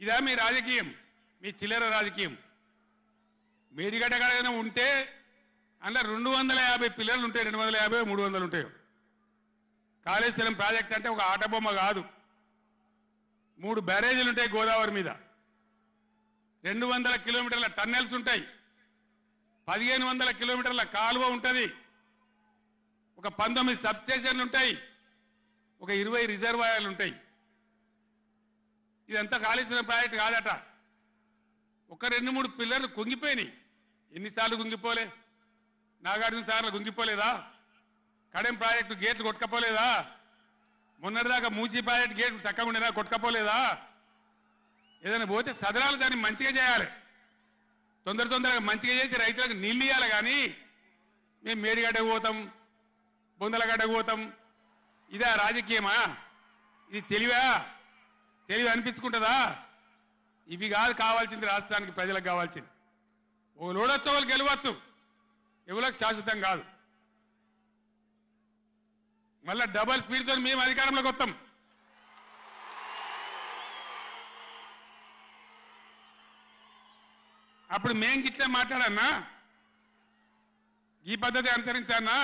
ఇదా మీ రాజకీయం, మీ చిల్లర రాజకీయం? మేడిగడ్డ కాడ ఉంటే అందులో 250 పిల్లర్లు ఉంటాయి, 250 300 ఉంటాయి. కాళేశ్వరం ప్రాజెక్ట్ అంటే ఒక ఆట బొమ్మ కాదు. 3 బ్యారేజీలు ఉంటాయి గోదావరి మీద, 200 కిలోమీటర్ల టన్నెల్స్ ఉంటాయి, 1500 కిలోమీటర్ల కాలువ ఉంటుంది, ఒక 19 సబ్స్టేషన్లు ఉంటాయి, ఒక 20 రిజర్వాయర్లు ఉంటాయి. ఇదంతా కాళేశ్వరం ప్రాజెక్ట్ కాదట. ఒక 2-3 పిల్లర్లు కుంగిపోయినాయి. ఎన్నిసార్లు కుంగిపోలే? నాగార్జున సార్లు కుంగిపోలేదా? కడెం ప్రాజెక్టు గేట్లు కొట్టుకపోలేదా? మొన్నటిదాకా మూసీ ప్రాజెక్టు గేట్లు చక్కగా ఉండేదా? కొట్టుకపోలేదా? ఏదైనా పోతే సదరాలు దాన్ని మంచిగా చేయాలి, తొందరగా మంచిగా చేసి రైతులకు నీళ్ళు ఇవ్వాలి. కానీ మేము మేడిగడ్డకు పోతాం, బొందలగడ్డకు పోతాం, ఇదా రాజకీయమా? ఇది తెలివి అనిపించుకుంటుందా? ఇవి కాదు కావాల్సింది, రాష్ట్రానికి ప్రజలకు కావాల్సింది. ఓ లోడొచ్చో వాళ్ళు గెలవచ్చు, ఎవరికి శాశ్వతం కాదు. మళ్ళా డబల్ స్పీడ్తో మేము అధికారంలోకి వస్తాం. అప్పుడు మేం గిట్లే మాట్లాడన్నా, ఈ పద్ధతి అనుసరించానా?